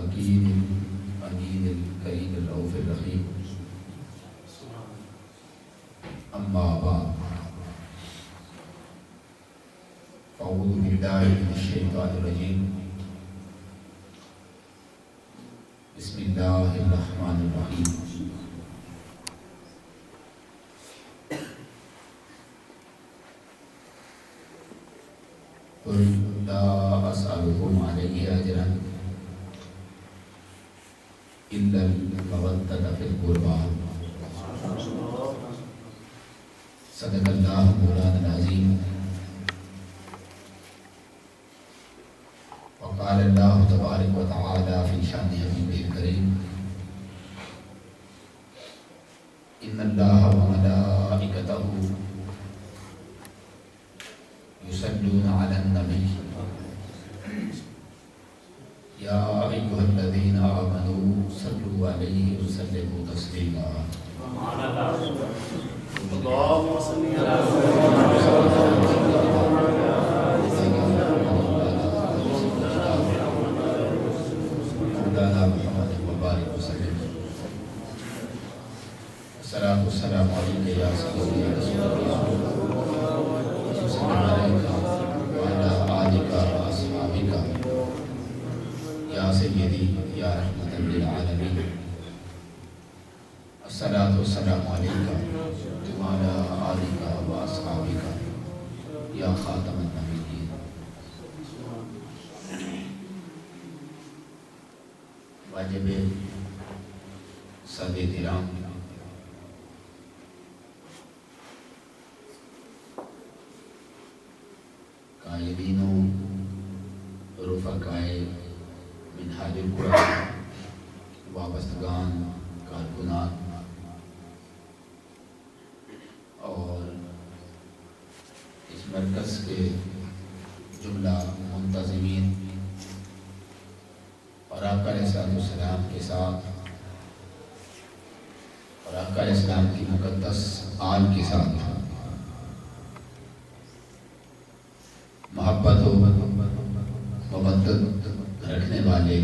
الحكيم الأمين الكريم الرؤوف الرحيم أما بعد فأعوذ بالله من الشيطان الرجيم بسم الله الرحمن الرحيم قل لا أسألكم عليه أجرا إلا المودة في القربى صدق الله مولانا العظيم وقال الله تبارك وتعالى في شأن حبيبه الكريم إن الله وملائكته يصلون على النبي يا أيها الذين آمنوا صلوا عليه وسلموا تسليما اللهم صل على مولانا محمد وبارك وسلم الصلاة والسلام عليك يا سيدي يا رسول الله وسلم عليك وعلى آلك وأصحابك يا سيدي يا رحمة للعالمين الصلاة والسلام عليك وعلى آلك وأصحابك يا خاتم النبيين واجب سادے کرام قائدین و رفقائے منہاج القرآن وابستگان کارکنان اور اس مرکز کے جملہ منتظمین اور آقا علیہ السلام کے ساتھ اور آقا علیہ السلام کی مقدس آل کے ساتھ محبت و مودت رکھنے والے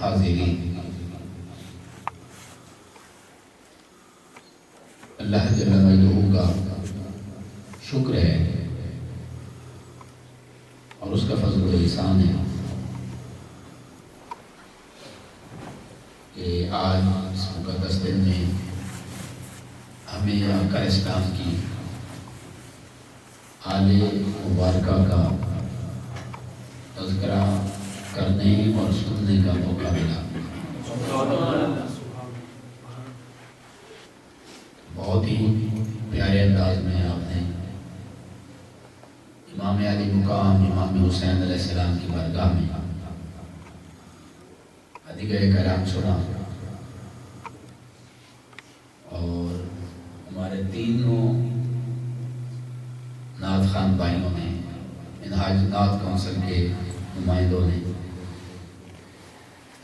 حاضرین، اللہ جل مجدہ کا شکر ہے اور اس کا فضل و احسان ہے کہ آج اس مقدس دن میں ہمیں آقا اسلام کی آل مبارکہ کا تذکرہ کرنے اور سننے کا موقع ملا۔ بہت ہی پیارے انداز میں آپ نے امام علی مقام امام حسین علیہ السلام کی بارگاہ میں ادیگہ کلام سنا اور ہمارے تینوں نعت خوان بھائیوں نے منہاج نعت کونسل کے نمائندوں نے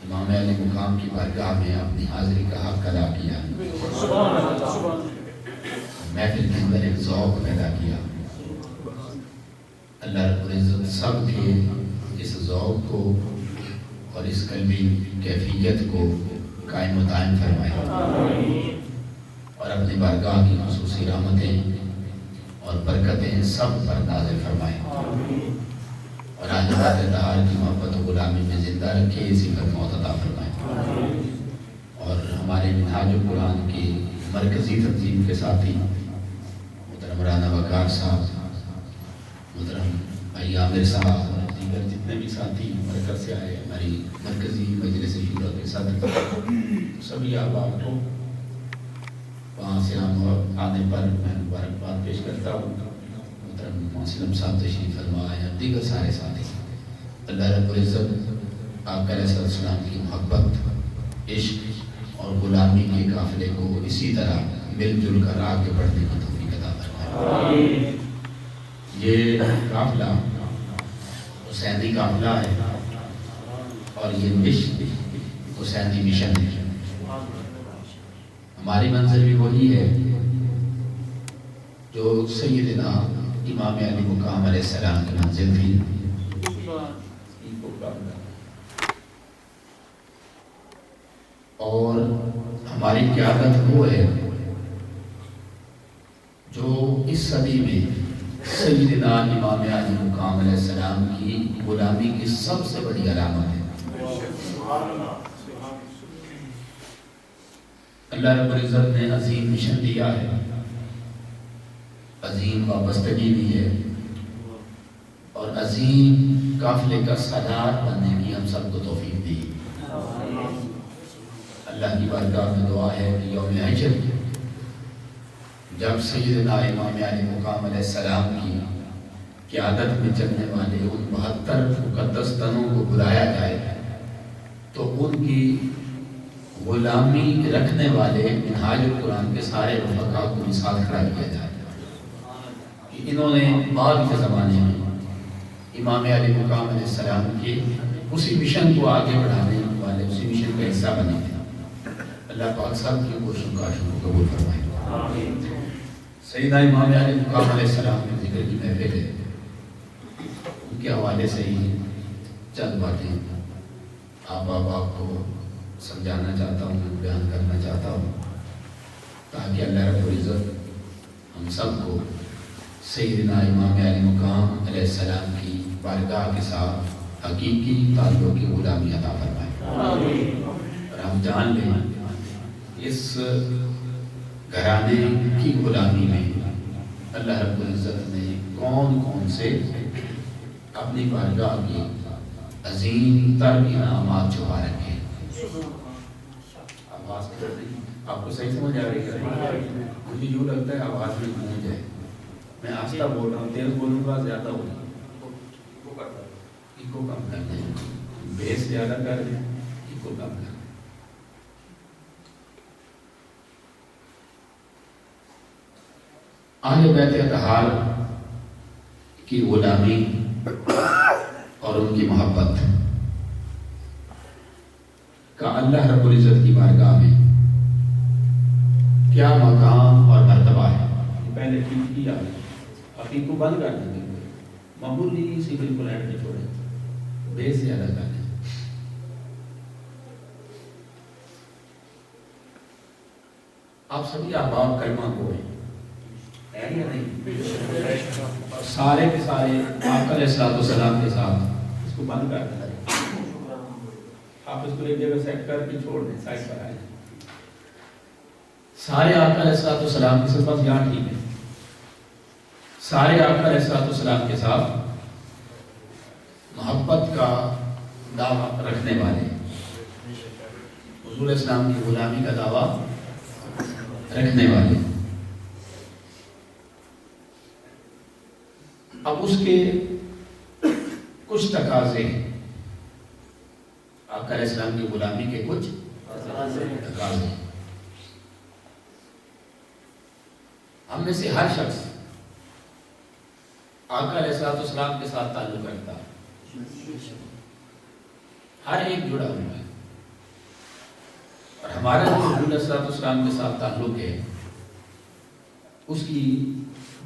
امام علی مقام کی بارگاہ میں اپنی حاضری کا حق ادا کیا، محفل کے اندر ایک ذوق پیدا کیا۔ اللہ رب العزت سب کے اس ذوق کو اور اس قلبی کیفیت کو قائم و دائم فرمائے اور اپنی بارگاہ کی خصوصی رحمتیں اور برکتیں سب پر نازل فرمائے اور آج ہمارے دہار کی محبت و غلامی میں زندہ رکھے، اسی پر موت عطا فرمائے اور ہمارے منہاج القرآن کی مرکزی تنظیم کے ساتھی محترم رانا وقار صاحب، محترم بھائی عامر صاحب اور دیگر جتنے بھی ساتھی مرکز سے آئے، ہماری مرکزی مجلس شورا کے صدر سبھی احباب کو وہاں سے ہم آنے پر میں مبارکباد پیش کرتا ہوں۔ محترم مسلم صاحب تشریف فرما ہیں اور دیگر سارے ساتھی، اللہ رب العزت آقا علیہ السلام کی محبت، عشق اور غلامی کے قافلے کو اسی طرح مل جل کر آگے بڑھنے کی توفیق عطا فرمائے۔ یہ قافلہ حسینی قافلہ ہے اور یہ مشن حسینی مشن ہے۔ ہماری منزل بھی وہی ہے جو سیدنا امام علی مقام علیہ السلام کی منزل تھی۔ اور ہماری قیادت وہ ہے جو اس صدی میں سیدنا امام علی مقام علیہ السلام کی غلامی کی سب سے بڑی علامت ہے۔ اللہ رب العزت نے عظیم مشن دیا ہے، عظیم وابستگی دی ہے، اور عظیم قافلے کا سردار بننے کی ہم سب کو توفیق دی۔ اللہ کی بارگاہ میں دعا ہے کہ یوم حشر جب سیدنا امام علی مقام علیہ السلام کی قیادت میں چلنے والے ان 72 مقدس تنوں کو بلایا جائے تو ان کی غلامی رکھنے والے منہاج القرآن کے سارے رفقاء کو مثال کھڑا کیا جائے کہ انہوں نے بعد کے زمانے میں امام علی مقام علیہ السلام کے اسی مشن کو آگے بڑھانے والے اسی مشن کا حصہ بنے تھے۔ اللہ پاک سب کی کوششوں کا شکر قبول فرمائے۔ سیدنا امام علی مقام علیہ السلام کے ذکر کی محفل ہے، ان کے حوالے سے ہی چند باتیں آپ کو سمجھانا چاہتا ہوں، بیان کرنا چاہتا ہوں، تاکہ اللہ رب العزت ہم سب کو سیدنا امام علی مقام علیہ السلام کی بارگاہ کے ساتھ حقیقی تعلق کی غلامی عطا فرمائے، اور ہم جان لیں اس گھرانے کی غلامی میں اللہ رب العزت نے کون کون سے اپنی بارگاہ کی عظیم تر انعامات چھپا رکھے۔ آواز آپ کو صحیح سمجھ آ رہی ہے؟ مجھے یوں لگتا ہے آواز میں گونج ہے، میں آہستہ بول رہا ہوں، تیز بولوں گا زیادہ ہوگا، ایکو کم کر دیں، بیس زیادہ کر دیں، ایکو کم کر دیں۔ اہل بیت اطہار کی غلامی اور ان کی محبت کا اللہ رب العزت کی بارگاہ میں کیا مقام اور مرتبہ ہے، پہلے ٹھیک کیا ہے، ابھی کو بند کر دیں گے، معمولی سی بالکل ایڈ نہیں چھوڑیں، بیس زیادہ کر دیں۔ آپ سبھی احباب کلمہ کو ہیں یا نہیں؟ اور سارے کے سارے آقا علیہ السلام کے ساتھ اس کو بند کر دیں، آپ اس کو ایک جگہ سیٹ کر کے چھوڑ دیں، سائڈ پر آئیں۔ سارے آقا علیہ السلام کی صفت یہاں ٹھیک ہے، سارے آقا علیہ السلام کے ساتھ محبت کا دعویٰ رکھنے والے، حضور اسلام کی غلامی کا دعویٰ رکھنے والے، اب اس کے کچھ تقاضے ہیں، آقا علیہ السلام کی غلامی کے کچھ تقاضے ہیں۔ ہم میں سے ہر شخص آقا علیہ السلام کے ساتھ تعلق رکھتا ہے، ہر ایک جڑا ہوا ہے، اور ہمارا جو حضور علیہ السلام کے ساتھ تعلق ہے اس کی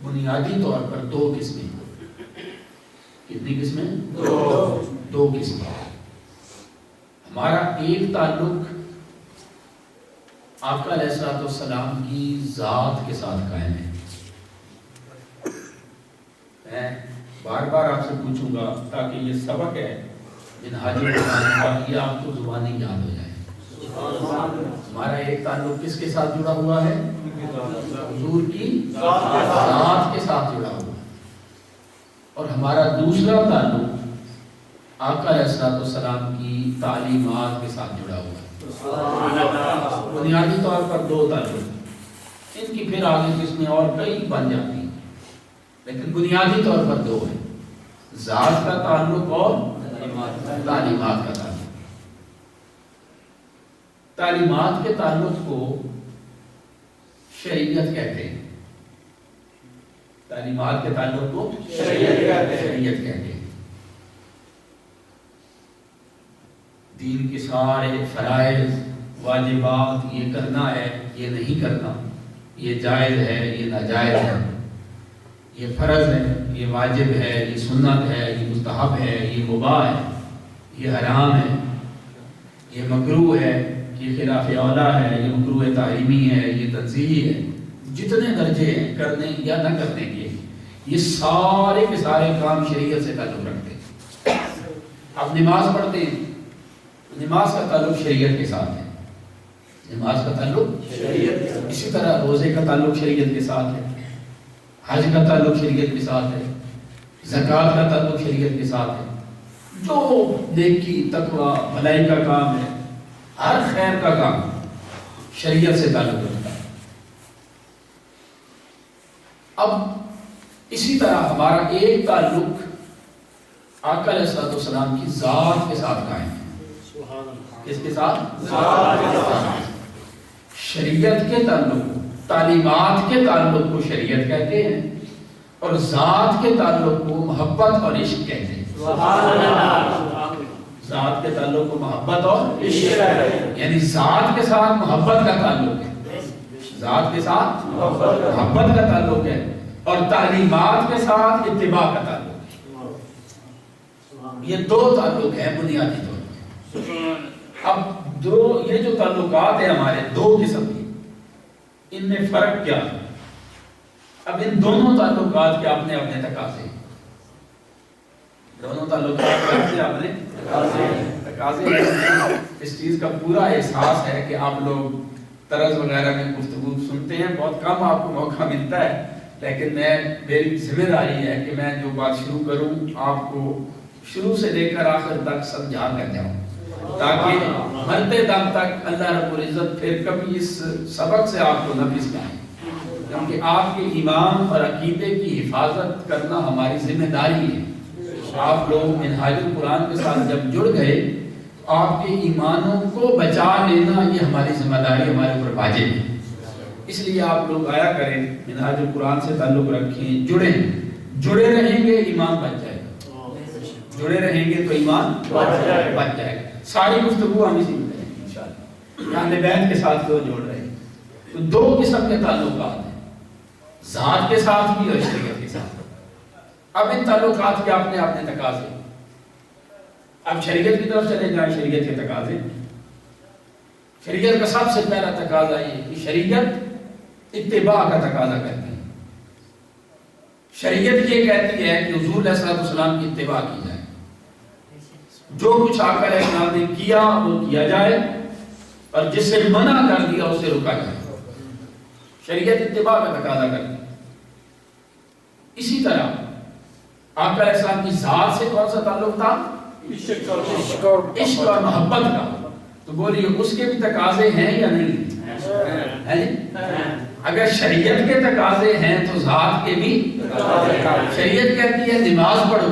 بنیادی طور پر دو قسمیں، کتنی قسمیں؟ دو قسمیں۔ ہمارا ایک تعلق آقا علیہ السلام کی ذات کے ساتھ قائم ہے۔ میں بار بار آپ سے پوچھوں گا تاکہ یہ سبق ہے منہاج القرآن کا، یہ آپ کو زبانی یاد ہو جائے۔ ہمارا ایک تعلق کس کے ساتھ جڑا ہوا ہے؟ حضور کی ذات کے ساتھ جڑا ہوا ہے، اور ہمارا دوسرا تعلق آقا علیہ السلام کی تعلیمات کے ساتھ جڑا ہوا ہے۔ بنیادی طور پر دو تعلق، ان کی پھر آگے قسمیں اور کئی بن جاتی ہیں، لیکن بنیادی طور پر دو ہیں، ذات کا تعلق اور تعلیمات کا تعلق۔ تعلیمات کے تعلق کو شریعت کہتے ہیں، تعلیمات کے تعلق کو شریعت کہتے ہیں۔ دین کے سارے فرائض واجبات، یہ کرنا ہے، یہ نہیں کرنا، یہ جائز ہے، یہ ناجائز ہے، یہ فرض ہے، یہ واجب ہے، یہ سنت ہے، یہ مستحب ہے، یہ مباح ہے، یہ حرام ہے، یہ مکروہ ہے، یہ خلاف اولا ہے، یہ مکروہ تحریمی ہے، یہ تنزیہی ہے، جتنے درجے ہیں کرنے یا نہ کرنے کے، یہ سارے کے سارے کام شریعت سے تعلق رکھتے ہیں۔ آپ نماز پڑھتے ہیں، نماز کا تعلق شریعت کے ساتھ ہے، نماز کا تعلق شریعت، اسی طرح روزے کا تعلق شریعت کے ساتھ ہے، حج کا تعلق شریعت کے ساتھ ہے، زکوٰۃ کا تعلق شریعت کے ساتھ ہے، جو نیکی تقوی بھلائی کا کام ہے، ہر خیر کا کام شریعت سے تعلق رکھتا ہے۔ اب اسی طرح ہمارا ایک تعلق آقا علیہ الصلوۃ والسلام کی ذات کے ساتھ قائم ہے۔ کس کے ساتھ؟ ذات کے ساتھ۔ شریعت کے تعلق، تعلیمات کے تعلق کو شریعت کہتے ہیں، اور ذات کے تعلق کو محبت اور عشق کہتے ہیں۔ ذات کے تعلق کو محبت اور عشق، یعنی ذات کے ساتھ محبت کا تعلق ہے، ذات کے ساتھ محبت کا تعلق ہے، اور تعلیمات کے ساتھ اتباع کا تعلق ہے۔ یہ دو تعلق ہیں بنیادی طور پر۔ اب یہ جو تعلقات ہیں ہمارے دو قسم کے، ان میں فرق کیا ہے؟ اب ان دونوں تعلقات کے اپنے اپنے تقاضے، دونوں تعلقات کے اپنے تقاضے، اس چیز کا پورا احساس ہے کہ آپ لوگ طرز وغیرہ میں گفتگو سنتے ہیں، بہت کم آپ کو موقع ملتا ہے، لیکن میری ذمہ داری ہے کہ میں جو بات شروع کروں آپ کو شروع سے لے کر آخر تک سمجھا کر جاؤں، تاکہ مرتے دم تک اللہ رب العزت پھر کبھی اس سبق سے آپ کو نہ پھسلائے، کیونکہ آپ کے ایمان اور عقیدے کی حفاظت کرنا ہماری ذمہ داری ہے۔ آپ لوگ منہاج القرآن کے ساتھ جب جڑ گئے تو آپ کے ایمانوں کو بچا لینا یہ ہماری ذمہ داری، ہمارے اوپر واجب ہے۔ اس لیے آپ لوگ آیا کریں، منہاج القرآن سے تعلق رکھیں، جڑے رہیں گے ایمان بچ جائے گا، جڑے رہیں گے تو ایمان بچ جائے گا۔ ساری گفتگو ہم اسی میں کریں گے انشاءاللہ۔ اہل بیت کے ساتھ کیوں جوڑ رہے ہیں؟ تو دو قسم کے تعلقات ہیں، ذات کے ساتھ بھی اور شریعت کے ساتھ۔ اب ان تعلقات کے اپنے اپنے تقاضے، اب شریعت کی طرف چلے جائیں، شریعت کے تقاضے۔ شریعت کا سب سے پہلا تقاضا یہ کہ شریعت اتباع کا تقاضا کرتی ہے۔ شریعت یہ کہتی ہے کہ حضور علیہ السلام کی اتباع کی جائے، جو کچھ آقا علیہ السلام نے کیا وہ کیا جائے، اور جس سے منع کر دیا اسے رکا جائے۔ شریعت اتباع کا تقاضا کرتی ہے۔ اسی طرح آقا علیہ السلام کی ذات سے کون سا تعلق تھا؟ عشق اور محبت کا۔ تو بولیے اس کے بھی تقاضے ہیں یا نہیں ہیں؟ اگر شریعت کے تقاضے ہیں تو ذات کے بھی۔ شریعت کہتی ہے نماز پڑھو،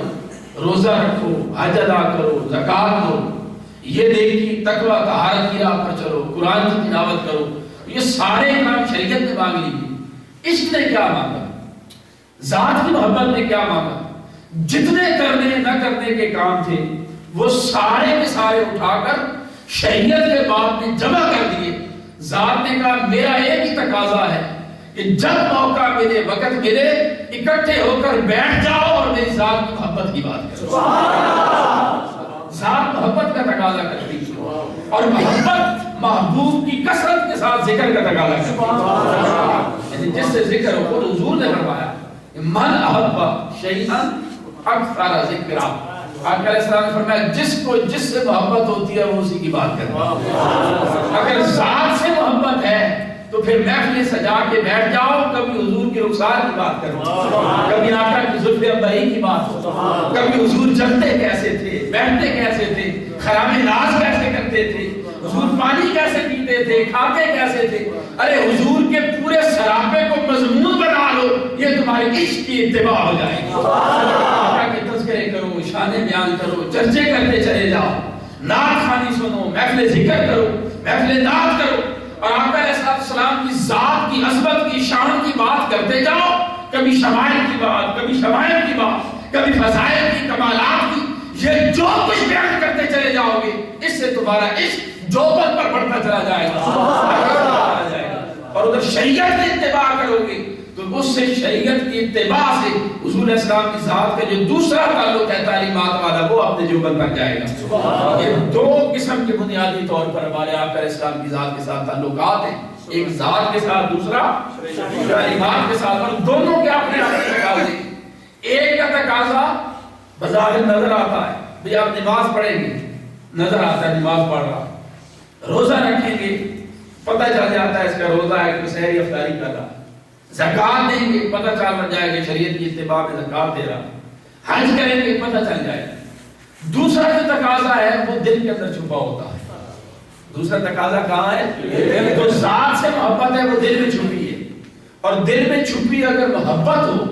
روزہ رکھو، حج ادا کرو، زکوٰۃ دو، یہ دیکھی تقوی طہارت کی راہ پر چلو، قرآن کی تلاوت کرو، یہ سارے کام شریعت نے مانگ لیے۔ عشق نے کیا مانگا؟ ذات کی محبت نے کیا مانگا؟ جتنے کرنے نہ کرنے کے کام تھے وہ سارے کے سارے اٹھا کر شریعت کے بعد میں جمع کر دیے۔ ذات نے کہا میرا ایک ہی تقاضا ہے کہ جب موقع ملے، وقت ملے، اکٹھے ہو کر بیٹھ جاؤ اور میری ذات کی محبت کی بات کرو۔ ذات محبت کا تقاضا کرتی ہے، اور محبت محبوب کی کثرت کے ساتھ ذکر کا تقاضا کرتی ہے، یعنی جس سے ذکر ہو۔ خود حضور نے فرمایا من احب شیئا اکثر ذکرا۔ آقا علیہ السلام نے فرمایا جس سے محبت ہوتی ہے وہ اسی کی بات کرتا ہے۔ اگر ذات سے محبت ہے تو پھر محفل سجا کے بیٹھ جاؤ، کبھی حضور کی رخسار کی بات کرو، کبھی آقا کی زلف ابری کی بات ہو، کبھی حضور چلتے کیسے تھے، بیٹھتے کیسے تھے، خرام ناز کیسے کرتے تھے، حضور پانی کیسے پیتے تھے، کھاتے کیسے تھے۔ ارے حضور کے پورے سراپے کو مضمون بنا لو، یہ تمہارے عشق کی اتباع ہو جائے گی۔ آقا کے تذکرے کرو، شان بیان کرو، چرچے کرتے چلے جاؤ، نعت خوانی سنو، محفل ذکر کرو، محفل نعت کرو، اور آقا علیہ السلام کی ذات کی عظمت کی شان کی بات کرتے جاؤ، کبھی شمائل کی بات، کبھی شمائل کی بات، کبھی فضائل کی، کمالات کی، یہ جو کچھ بیان کرتے چلے جاؤ گے اس سے تمہارا عشق جوبن پر بڑھتا چلا جائے گا۔ اور ادھر شریعت کی اتباع کرو گے تو اس سے شریعت کی اتباع سے حضور اسلام کی ذات کا جو دوسرا تعلق ہے تعلیمات والا وہ اپنے دیوبند تک جائے گا۔ یہ دو قسم کے بنیادی طور پر ہمارے آقا اسلام کی ذات کے ساتھ تعلقات ہیں، ایک ذات کے ساتھ، دوسرا تعلیمات کے ساتھ، اور دونوں کے اپنے اپنے تقاضے۔ ایک کا تقاضا بظاہر نظر آتا ہے، بھی آپ نماز پڑھیں گے، نظر آتا ہے نماز پڑھ رہا، روزہ رکھیں گے پتہ چل جاتا ہے اس کا روزہ ہے کہ سحری افطاری کر رہا، زکوٰۃ دیں گے پتہ چل جائے گا شریعت کی اتباع میں زکوٰۃ دے رہا، حج کریں گے پتہ چل جائے گا۔ دوسرا جو تقاضا ہے وہ دل کے اندر چھپا ہوتا ہے۔ دوسرا تقاضا کہاں ہے؟ جو ذات سے محبت ہے وہ دل میں چھپی ہے، اور دل میں چھپی اگر محبت ہو،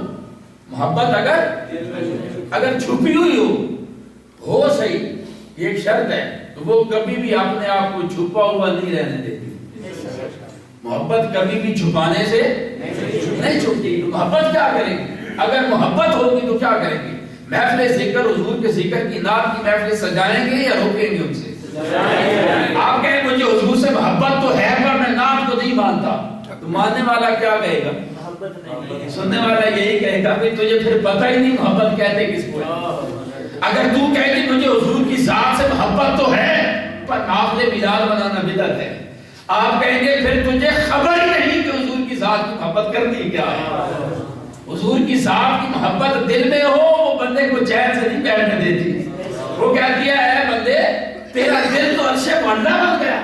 محبت اگر چھپی ہوئی ہو صحیح، یہ ایک شرط ہے، تو وہ کبھی بھی اپنے آپ کو چھپا ہوا نہیں رہنے دیتی۔ محبت کبھی بھی چھپانے سے نہیں چھپتی۔ محبت کیا کرے گی؟ اگر محبت ہوگی تو کیا کریں گے؟ محفل ذکر، حضور کے ذکر کی نعت کی محفل سجائیں گے یا روکیں گے ان سے؟ آپ کہیں مجھے حضور سے محبت تو ہے پر میں نعت کو نہیں مانتا، تو ماننے والا کیا کہے گا؟ سننے والا یہی کہے گا کہ تجھے پھر پتہ ہی نہیں محبت کہتے کس کو ہے۔ اگر تو کہے کہ مجھے حضور کی ذات سے محبت تو ہے پر نافلے میلاد بنانا بدعت ہے، آپ کہیں گے پھر تجھے خبر ہی نہیں کہ حضور کی ذات کی محبت کرتی کیا ہے۔ حضور کی ذات کی محبت دل میں ہو وہ بندے کو چین سے نہیں بیٹھنے دیتی، وہ کہتی ہے بندے تیرا دل تو عرش معلا بن گیا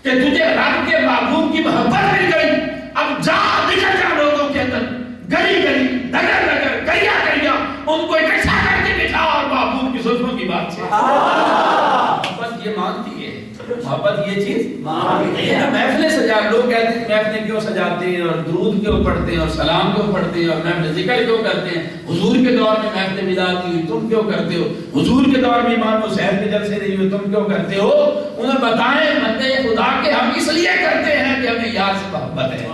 کہ تجھے رب کے محبوب کی محبت مل گئی، اب جا نکل جا لوگوں کے اندر، گلی گلی نگر نگر کریا کریا ان کو اکٹھا کر کے بٹھا اور محبوب کی زلفوں کی بات سے۔ محبت یہ مانتی ہے، محبت یہ چیز مانتی ہے۔ محفلیں سجا، لوگ کہتے ہیں محفلیں کیوں سجاتے ہیں اور درود کیوں پڑھتے ہیں اور سلام کیوں پڑھتے ہیں اور محفل ذکر کیوں کرتے ہیں؟ حضور کے دور میں محفل میلاد نہیں ہوئی، تم کیوں کرتے ہو؟ حضور کے دور میں امام حسین کے جلسے نہیں ہوئے، تم کیوں کرتے ہو؟ انہیں بتائیں بندے خدا کے ہم اس لیے کرتے ہیں کہ ہمیں یار سے محبت ہے۔